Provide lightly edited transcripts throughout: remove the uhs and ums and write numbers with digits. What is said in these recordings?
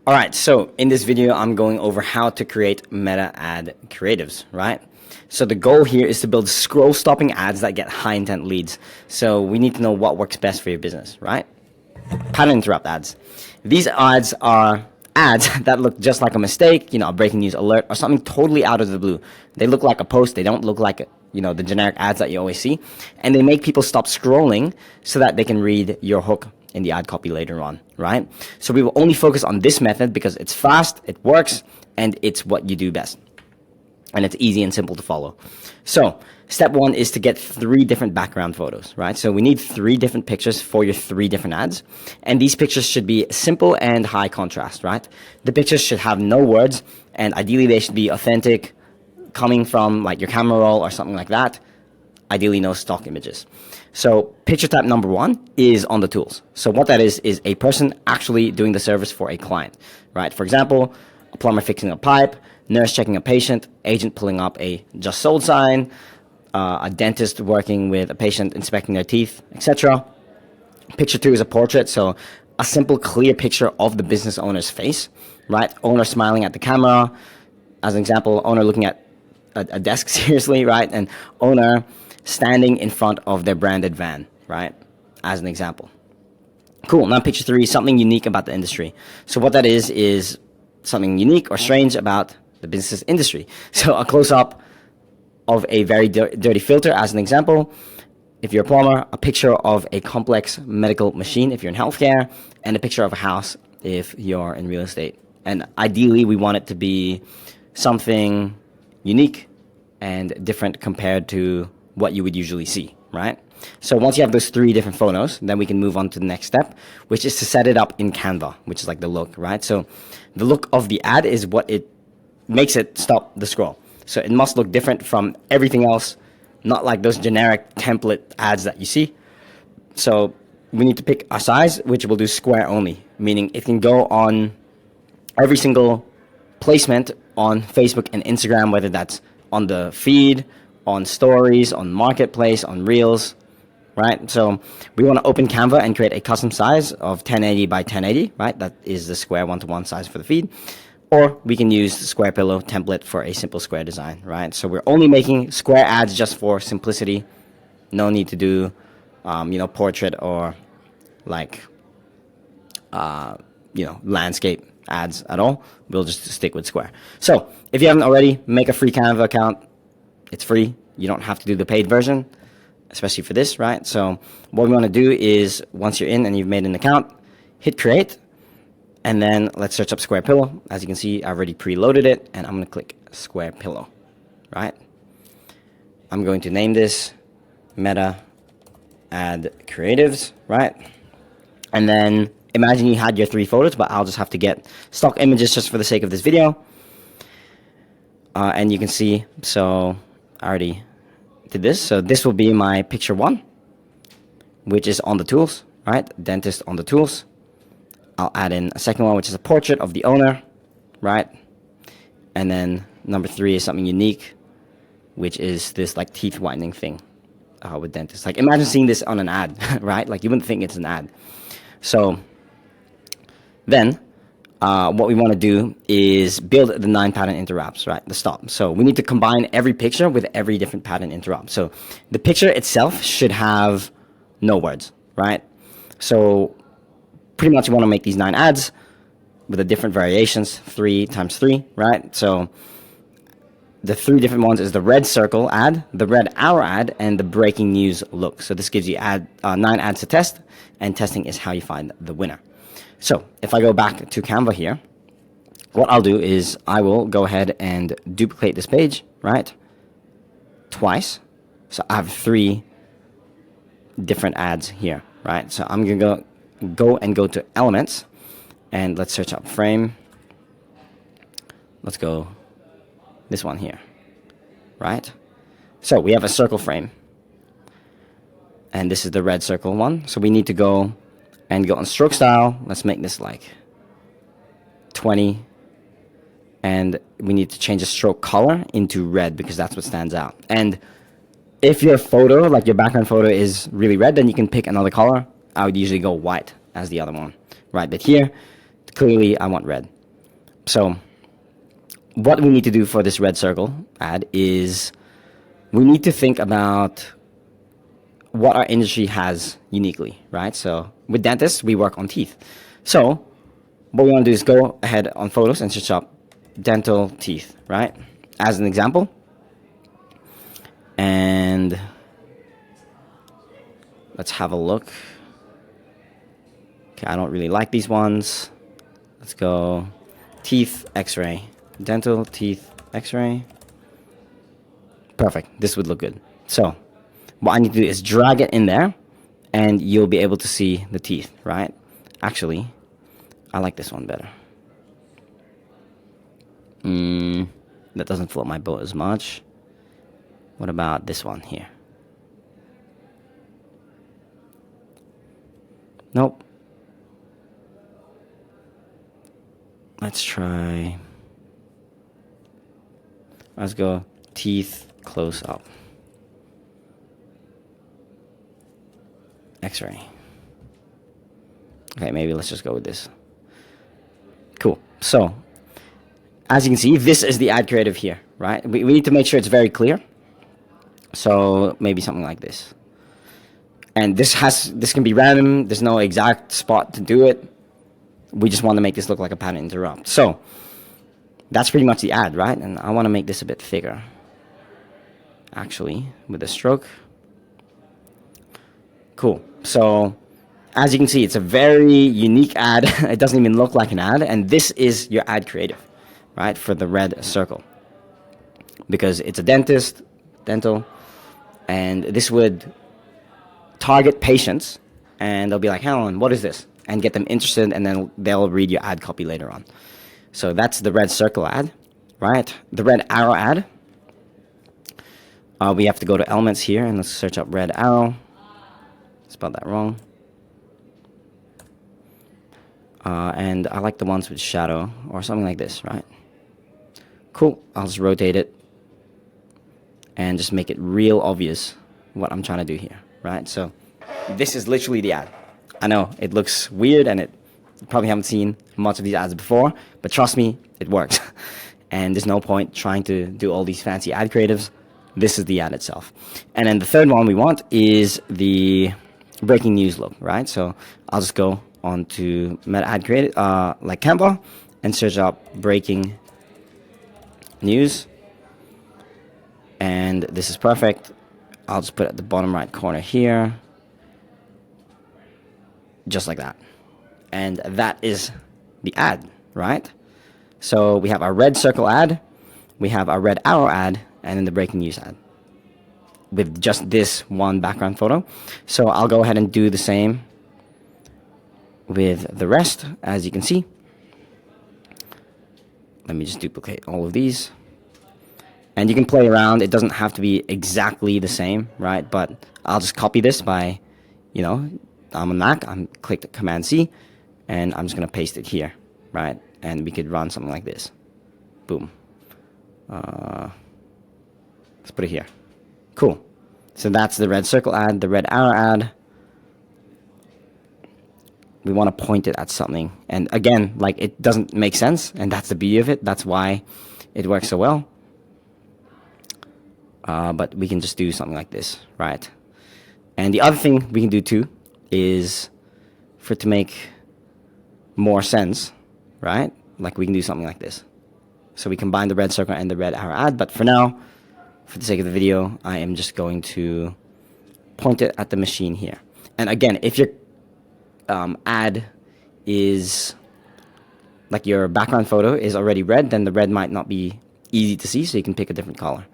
All right, so in this video, I'm going over how to create meta ad creatives, right? So the goal here is to build scroll stopping ads that get high intent leads. So we need to know what works best for your business, right? Pattern interrupt ads. These ads are ads that look just like a mistake, a breaking news alert or something totally out of the blue. They look like a post. They don't look like, the generic ads that you always see. And they make people stop scrolling so that they can read your hook in the ad copy later on, right? So we will only focus on this method because it's fast, it works, and it's what you do best. And it's easy and simple to follow. So step one is to get 3 different background photos, right? So we need 3 different pictures for your 3 different ads. And these pictures should be simple and high contrast, right? The pictures should have no words, and ideally they should be authentic, coming from like your camera roll or something like that. Ideally no stock images. So picture type number 1 is on the tools. So what that is a person actually doing the service for a client, right? For example, a plumber fixing a pipe, nurse checking a patient, agent pulling up a just sold sign, a dentist working with a patient inspecting their teeth, etc. Picture 2 is a portrait, so a simple, clear picture of the business owner's face, right? Owner smiling at the camera, as an example, owner looking at a desk seriously, right? And owner standing in front of their branded van, right? As an example. Cool. Now picture 3 is something unique about the industry. So what that is something unique or strange about the business industry. So a close-up of a very dirty filter, as an example. If you're a plumber, a picture of a complex medical machine if you're in healthcare, and a picture of a house if you're in real estate. And ideally, we want it to be something unique and different compared to what you would usually see, right? So once you have those 3 different photos, then we can move on to the next step, which is to set it up in Canva, which is like the look, right? So the look of the ad is what it makes it stop the scroll. So it must look different from everything else, not like those generic template ads that you see. So we need to pick a size, which we'll do square only, meaning it can go on every single placement on Facebook and Instagram, whether that's on the feed, on stories, on marketplace, on reels, right? So we want to open Canva and create a custom size of 1080 by 1080, right? That is the square 1-to-1 size for the feed. Or we can use the square pillow template for a simple square design, right? So we're only making square ads just for simplicity. No need to do, portrait or like, landscape ads at all. We'll just stick with square. So if you haven't already, make a free Canva account. It's free. You don't have to do the paid version, especially for this, right? So what we want to do is once you're in and you've made an account, hit create. And then let's search up square pillow. As you can see, I already preloaded it, and I'm going to click square pillow, right? I'm going to name this meta ad creatives, right? And then imagine you had your 3 photos, but I'll just have to get stock images just for the sake of this video. And you can see, so I already did this. So this will be my picture 1, which is on the tools, right? Dentist on the tools. I'll add in a second one, which is a portrait of the owner, right? And then number 3 is something unique, which is this like teeth whitening thing with dentists. Like imagine seeing this on an ad, right? Like you wouldn't think it's an ad. So then what we want to do is build the 9 pattern interrupts, right? The stop. So we need to combine every picture with every different pattern interrupt. So the picture itself should have no words, right? So pretty much you want to make these 9 ads with the different variations, 3 times 3, right? So the 3 different ones is the red circle ad, the red hour ad, and the breaking news look. So this gives you 9 ads to test, and testing is how you find the winner. So if I go back to Canva here, what I'll do is I will go ahead and duplicate this page, right? Twice. So I have 3 different ads here, right? So I'm going to go to elements, and let's search up frame. Let's go this one here, right? So we have a circle frame, and this is the red circle one. So we need to go on stroke style. Let's make this like 20, and we need to change the stroke color into red because that's what stands out. And if your photo, like your background photo, is really red, then you can pick another color. I would usually go white as the other one, right? But here, Clearly, I want red. So what we need to do for this red circle ad is we need to think about what our industry has uniquely, right? So with dentists, we work on teeth. So what we want to do is go ahead on photos and search up dental teeth, right? As an example. And let's have a look. Okay, I don't really like these ones. Let's go teeth x-ray. Dental teeth x-ray. Perfect. This would look good. So what I need to do is drag it in there, and you'll be able to see the teeth, right? Actually, I like this one better. That doesn't float my boat as much. What about this one here? Nope. Let's try. Let's go teeth close up. X-ray. Okay, maybe let's just go with this. Cool. So, as you can see, this is the ad creative here, right? We need to make sure it's very clear. So maybe something like this. And this can be random. There's no exact spot to do it. We just want to make this look like a pattern interrupt. So that's pretty much the ad, right? And I want to make this a bit thicker, actually, with a stroke. Cool. So as you can see, it's a very unique ad. It doesn't even look like an ad. And this is your ad creative, right, for the red circle. Because it's a dental, and this would target patients, and they'll be like, "Helen, what is this?" and get them interested, and then they'll read your ad copy later on. So that's the red circle ad, right? The red arrow ad. We have to go to elements here, and let's search up red arrow. Spelled that wrong. And I like the ones with shadow or something like this, right? Cool. I'll just rotate it and just make it real obvious what I'm trying to do here, right? So this is literally the ad. I know it looks weird, and you probably haven't seen much of these ads before, but trust me, it works. And there's no point trying to do all these fancy ad creatives. This is the ad itself. And then the third one we want is the breaking news look, right? So I'll just go on to Meta Ad Creative, like Canva, and search up breaking news. And this is perfect. I'll just put it at the bottom right corner here. Just like that. And that is the ad, right? So we have our red circle ad, we have our red arrow ad, and then the breaking news ad with just this one background photo. So I'll go ahead and do the same with the rest, as you can see. Let me just duplicate all of these. And you can play around. It doesn't have to be exactly the same, right? But I'll just copy this by, I'm on Mac, I'm clicked Command C, and I'm just going to paste it here, right? And we could run something like this. Boom. Let's put it here. Cool. So that's the red circle ad, the red arrow ad. We want to point it at something. And again, like, it doesn't make sense, and that's the beauty of it. That's why it works so well. But we can just do something like this, right? And the other thing we can do too is, for it to make more sense, right? Like, we can do something like this. So we combine the red circle and the red arrow ad, but for now, for the sake of the video, I am just going to point it at the machine here. And again, if your ad is, like, your background photo is already red, then the red might not be easy to see, so you can pick a different color,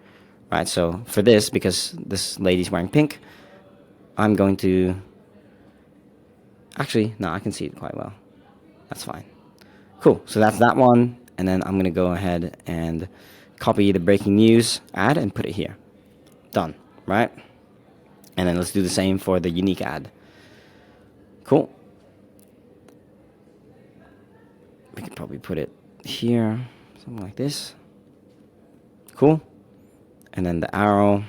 right? So for this, because this lady's wearing pink, I'm going to, actually, no, I can see it quite well. That's fine. Cool, so that's that one, and then I'm going to go ahead and copy the breaking news ad and put it here. Done, right? And then let's do the same for the unique ad. Cool. We could probably put it here, something like this. Cool. And then the arrow,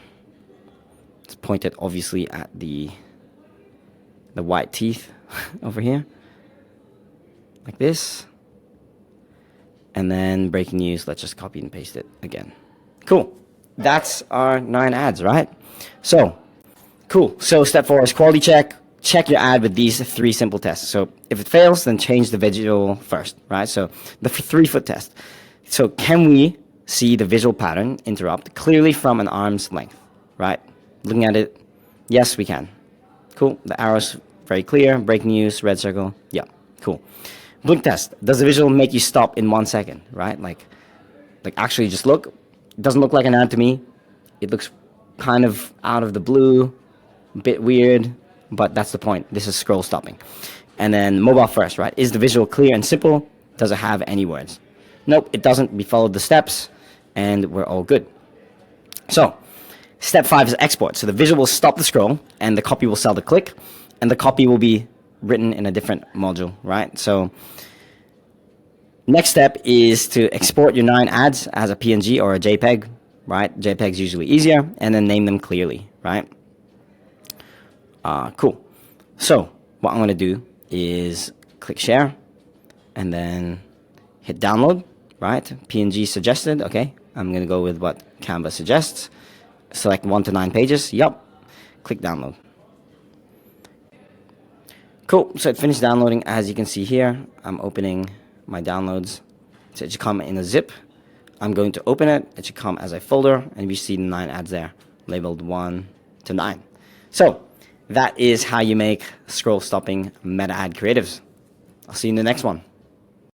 it's pointed obviously at the white teeth over here, like this. And then breaking news, let's just copy and paste it again. Cool. That's our 9 ads, right? So, cool. So step 4 is quality check. Check your ad with these 3 simple tests. So if it fails, then change the visual first, right? So the 3-foot test. So can we see the visual pattern interrupt clearly from an arm's length, right? Looking at it, yes, we can. Cool. The arrow's very clear. Breaking news, red circle. Yeah, cool. Blink test. Does the visual make you stop in 1 second, right? Like actually just look. It doesn't look like an ad to me. It looks kind of out of the blue, a bit weird, but that's the point. This is scroll stopping. And then mobile first, right? Is the visual clear and simple? Does it have any words? Nope, it doesn't. We followed the steps, and we're all good. So, step 5 is export. So the visual will stop the scroll, and the copy will sell the click, and the copy will be written in a different module, right? So next step is to export your 9 ads as a PNG or a JPEG, right? JPEG's usually easier, and then name them clearly, right? Cool. So what I'm going to do is click share, and then hit download, right? PNG suggested, okay. I'm going to go with what Canva suggests. Select 1 to 9 pages, yep. Click download. Cool, so it finished downloading. As you can see here, I'm opening my downloads. So it should come in a zip. I'm going to open it. It should come as a folder, and we see the 9 ads there, labeled 1 to 9. So that is how you make scroll stopping meta ad creatives. I'll see you in the next one.